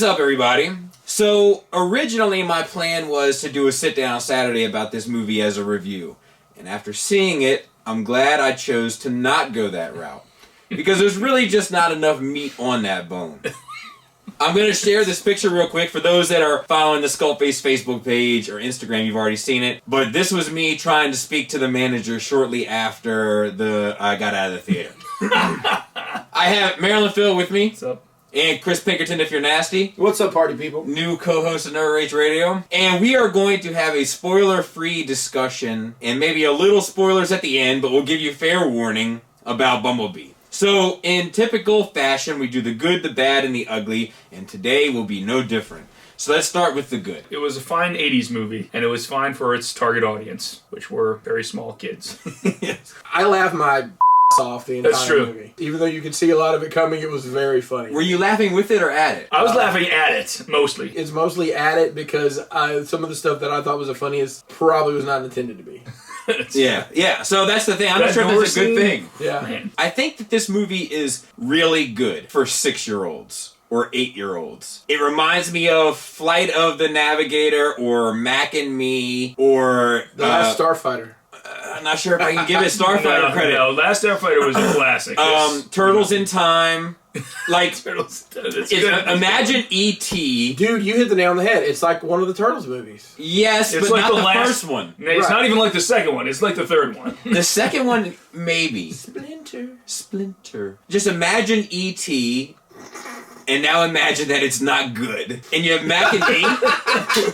What's up, everybody? So, originally my plan was to do a sit-down Saturday about this movie as a review. And after seeing it, I'm glad I chose to not go that route. Because there's really just not enough meat on that bone. I'm going to share this picture real quick. For those that are following the Skullface Facebook page or Instagram, you've already seen it. But this was me trying to speak to the manager shortly after I got out of the theater. I have Marilyn Phil with me. What's up? And Chris Pinkerton, if you're nasty. What's up, party people? New co-host of Nerd Rage Radio. And we are going to have a spoiler-free discussion, and maybe a little spoilers at the end, but we'll give you fair warning about Bumblebee. So, in typical fashion, we do the good, the bad, and the ugly, and today will be no different. So let's start with the good. It was a fine 80s movie, and it was fine for its target audience, which were very small kids. Yes. I laughed my off the entire That's true. movie. Even though you could see a lot of it coming, it was very funny. Were you laughing with it or at it? I was laughing at it, mostly. It's mostly at it because some of the stuff that I thought was the funniest probably was not intended to be. Yeah. So that's the thing. I'm not sure if that's a good thing. Yeah. Man. I think that this movie is really good for 6-year-olds. Or 8-year-olds. It reminds me of Flight of the Navigator or Mac and Me or... The Last Starfighter. I'm not sure if I can give it Starfighter credit. No, Last Starfighter was a classic. Turtles in Time. Like, Turtles. imagine E.T. Dude, you hit the nail on the head. It's like one of the Turtles movies. Yes, It's but like not the the last- first one. It's Right. not even like the second one. It's like the third one. The second one, maybe. Splinter. Just imagine E.T., and now imagine that it's not good. And you have Mac and Me,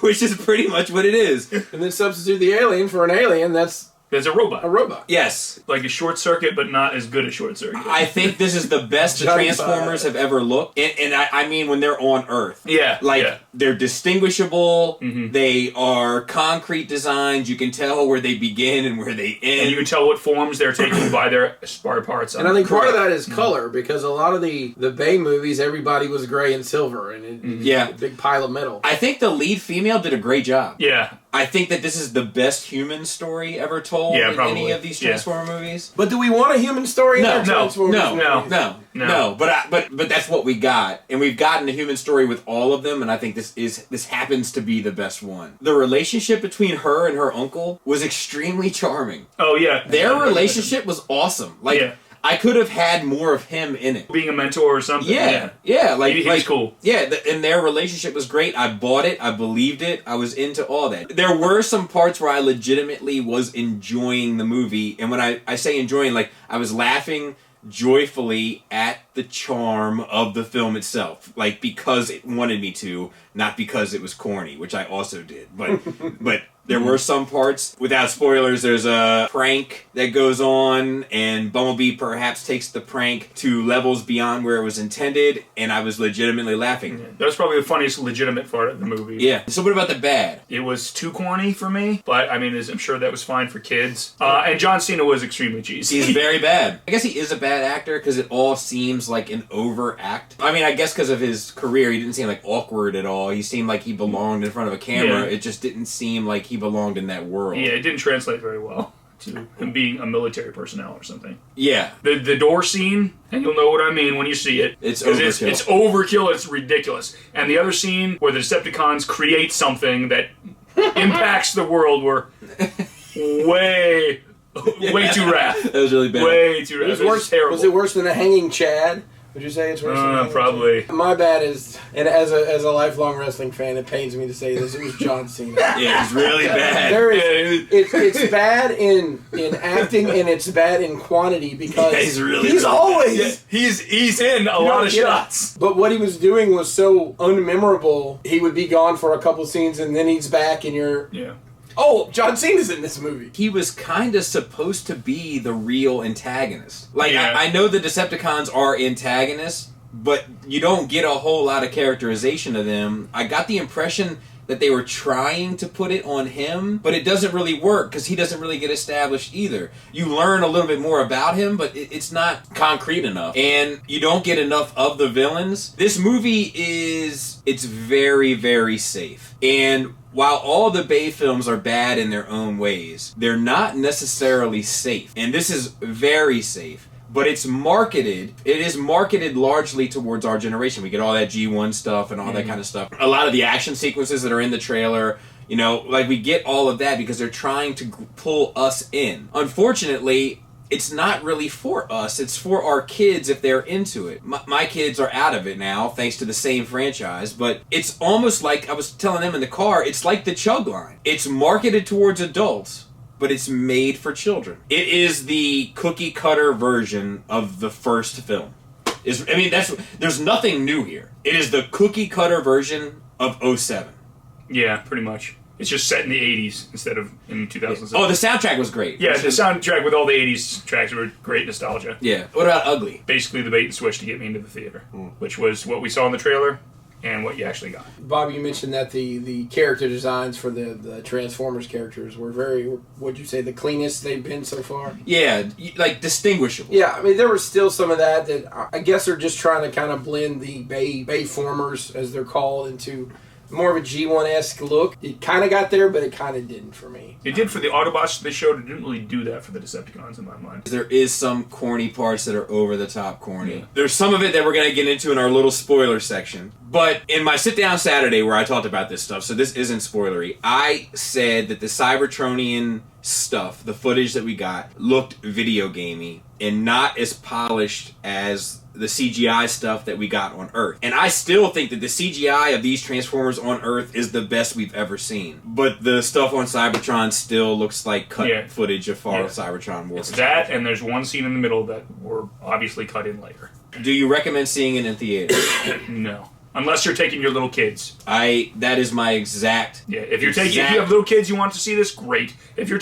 which is pretty much what it is. And then substitute the alien for an alien that's There's a robot. a robot. Yes. Like a Short Circuit, but not as good as Short Circuit. I think this is the best the Johnny Transformers Five. have ever looked. And I mean when they're on Earth. Yeah. Like, yeah. they're distinguishable. Mhm. They are concrete designs. You can tell where they begin and where they end. And you can tell what forms they're taking by their spare parts. And I think part of that is Mm-hmm. color, because a lot of the Bay movies, everybody was gray and silver, and Yeah. a big pile of metal. I think the lead female did a great job. Yeah. I think that this is the best human story ever told Yeah, in probably. any of these Yeah. Transformer movies. But do we want a human story in No, our Transformers movies? No. But that's what we got, and we've gotten a human story with all of them, and I think this happens to be the best one. The relationship between her and her uncle was extremely charming. Oh, yeah. Their relationship was awesome. Like, Yeah. I could have had more of him in it. Being a mentor or something. Yeah. Like, He was cool. Yeah, and their relationship was great. I bought it. I believed it. I was into all that. There were some parts where I legitimately was enjoying the movie, and when I say enjoying, like, I was laughing joyfully at the charm of the film itself, like, because it wanted me to, not because it was corny, which I also did. But there were some parts, without spoilers, there's a prank that goes on, and Bumblebee perhaps takes the prank to levels beyond where it was intended, and I was legitimately laughing. That was probably the funniest legitimate part of the movie. Yeah. So what about the bad? It was too corny for me, but I mean, I'm sure that was fine for kids. And John Cena was extremely cheesy. He's very bad. I guess he is a bad actor because it all seems like an overact. I mean, I guess because of his career, he didn't seem like awkward at all. He seemed like he belonged in front of a camera. Yeah. It just didn't seem like he belonged in that world. Yeah, it didn't translate very well to him being a military personnel or something. Yeah. The door scene, and you'll know what I mean when you see it. It's 'Cause overkill. It's overkill. It's ridiculous. And the other scene where the Decepticons create something that impacts the world were way too rad. That was really bad. Way too rad. It was worse. Terrible. Was it worse than a hanging Chad? Would you say it's worse than a hanging probably. Chad? My bad is, and as a lifelong wrestling fan, it pains me to say this, it was John Cena. Yeah, it's really bad. There is, it's bad in acting, and it's bad in quantity, because Yeah, he's really he's bad. always... Yeah, he's in a lot of Yeah. shots. But what he was doing was so unmemorable. He would be gone for a couple scenes, and then he's back, and you're... Yeah. Oh, John Cena's in this movie. He was kind of supposed to be the real antagonist. Like, Yeah. I know the Decepticons are antagonists, but you don't get a whole lot of characterization of them. I got the impression that they were trying to put it on him, but it doesn't really work because he doesn't really get established either. You learn a little bit more about him, but it's not concrete enough, and you don't get enough of the villains. This movie it's very, very safe. And while all the Bay films are bad in their own ways, they're not necessarily safe. And this is very safe. but it is marketed largely towards our generation. We get all that G1 stuff and all that kind of stuff. A lot of the action sequences that are in the trailer, you know, like we get all of that because they're trying to pull us in. Unfortunately, it's not really for us. It's for our kids if they're into it. My kids are out of it now, thanks to the same franchise, but it's almost like, I was telling them in the car, it's like the Chug line. It's marketed towards adults, but it's made for children. It is the cookie cutter version of the first film. There's nothing new here. It is the cookie cutter version of 07. Yeah, pretty much. It's just set in the 80s instead of in 2007. Oh, the soundtrack was great. Yeah, the soundtrack with all the 80s tracks were great nostalgia. Yeah. What about Ugly? Basically the bait and switch to get me into the theater, which was what we saw in the trailer and what you actually got. Bobby, you mentioned that the character designs for the Transformers characters were very, what'd you say, the cleanest they've been so far? Yeah, like distinguishable. Yeah, I mean, there was still some of that I guess they're just trying to kind of blend the Bayformers, as they're called, into more of a G1-esque look. It kind of got there, but it kind of didn't for me. It did for the Autobots they showed. It didn't really do that for the Decepticons in my mind. There is some corny parts that are over the top corny. Yeah. There's some of it that we're going to get into in our little spoiler section. But in my sit-down Saturday where I talked about this stuff, so this isn't spoilery, I said that the Cybertronian stuff, the footage that we got, looked video gamey and not as polished as the CGI stuff that we got on Earth. And I still think that the CGI of these Transformers on Earth is the best we've ever seen. But the stuff on Cybertron still looks like cut footage of Cybertron War. It's that, and there's one scene in the middle that were obviously cut in later. Do you recommend seeing it in theaters? No. Unless you're taking your little kids. That is my exact. Yeah, if you have little kids you want to see this, great. If you're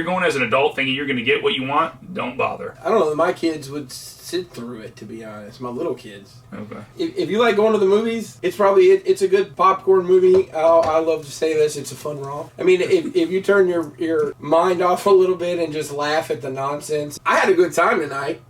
going as an adult thinking you're going to get what you want, don't bother. I don't know, my kids would sit through it, to be honest. My little kids. Okay. If you like going to the movies, it's a good popcorn movie. I love to say this, it's a fun romp. I mean, if you turn your mind off a little bit and just laugh at the nonsense. I had a good time tonight.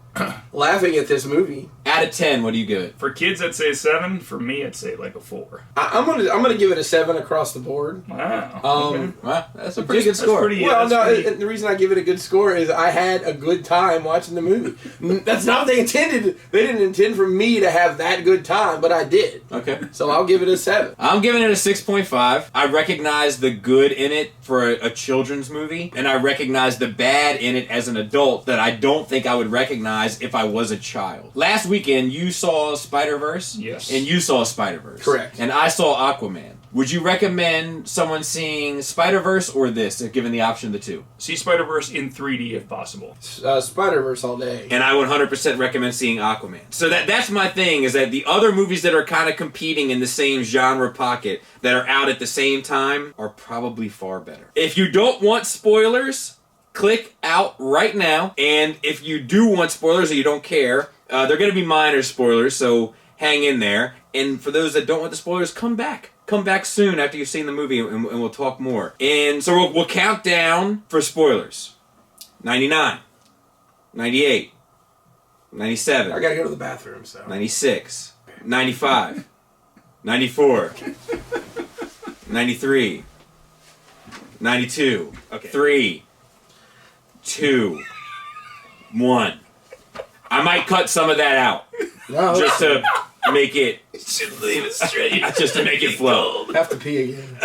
Laughing at this movie. Out of 10, what do you give it? For kids, I'd say 7. For me, I'd say like a 4. I'm gonna give it a 7 across the board. Wow. Okay. Well, that's a pretty good score. The reason I give it a good score is I had a good time watching the movie. That's not what they intended. They didn't intend for me to have that good time, but I did. Okay. So I'll give it a 7. I'm giving it a 6.5. I recognize the good in it for a children's movie, and I recognize the bad in it as an adult that I don't think I would recognize if I was a child. Last weekend, you saw Spider-Verse? Yes. And you saw Spider-Verse. Correct. And I saw Aquaman. Would you recommend someone seeing Spider-Verse or this, if given the option of the two? See Spider-Verse in 3D if possible. Spider-Verse all day. And I 100% recommend seeing Aquaman. So that's my thing, is that the other movies that are kind of competing in the same genre pocket that are out at the same time are probably far better. If you don't want spoilers, click out right now. And if you do want spoilers or you don't care, they're going to be minor spoilers, so hang in there. And for those that don't want the spoilers, come back. Come back soon after you've seen the movie, and we'll talk more. And so we'll count down for spoilers. 99, 98, 97. I gotta go to the bathroom, so. 96, 95, 94, 93, 92. Okay. 3, 2, 1. I might cut some of that out. No, just to make it. Should leave it straight. Just to make it flow. Have to pee again.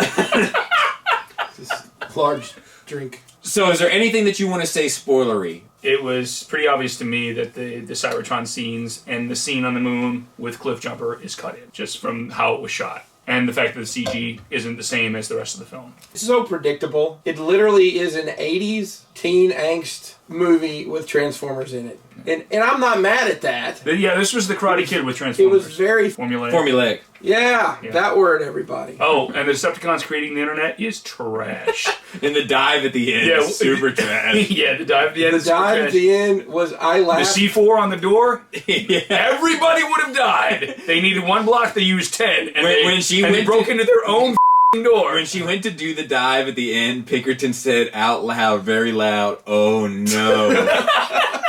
Just large drink. So, is there anything that you want to say spoilery? It was pretty obvious to me that the Cybertron scenes and the scene on the moon with Cliffjumper is cut in, just from how it was shot. And the fact that the CG isn't the same as the rest of the film. It's so predictable. It literally is an 80s teen angst movie with Transformers in it. And I'm not mad at that. Yeah, this was the Karate Kid with Transformers. It was very formulaic. Yeah, that word, everybody. Oh, and the Decepticons creating the internet is trash. And the dive at the end is super trash. Yeah, the dive at the end is super trash. The dive at the end was, I laughed. The C4 on the door, everybody would have died. They needed one block, they used 10. And they broke into their own door. When she went to do the dive at the end, Pinkerton said out loud, very loud, "Oh no."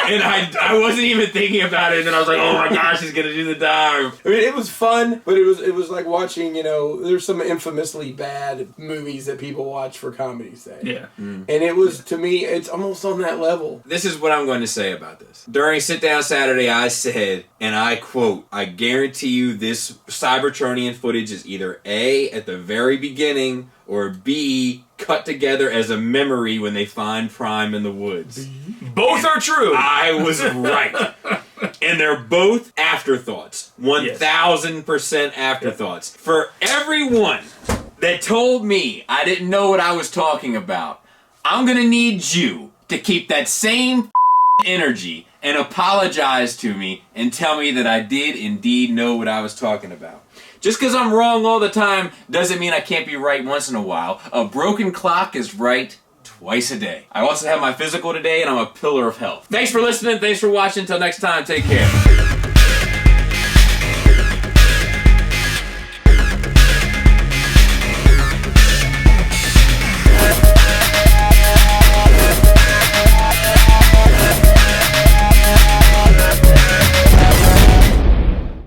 And I wasn't even thinking about it, and then I was like, oh my gosh, he's gonna do the dive. I mean, it was fun, but it was like watching, there's some infamously bad movies that people watch for comedy's sake. Yeah. And it was, to me, it's almost on that level. This is what I'm going to say about this. During Sit Down Saturday, I said, and I quote, I guarantee you this Cybertronian footage is either A, at the very beginning, or B, cut together as a memory when they find Prime in the woods. Both are true. I was right. And they're both afterthoughts. 1,000% afterthoughts. Yep. For everyone that told me I didn't know what I was talking about, I'm going to need you to keep that same energy and apologize to me and tell me that I did indeed know what I was talking about. Just because I'm wrong all the time doesn't mean I can't be right once in a while. A broken clock is right twice a day. I also have my physical today, and I'm a pillar of health. Thanks for listening. Thanks for watching. Until next time, take care.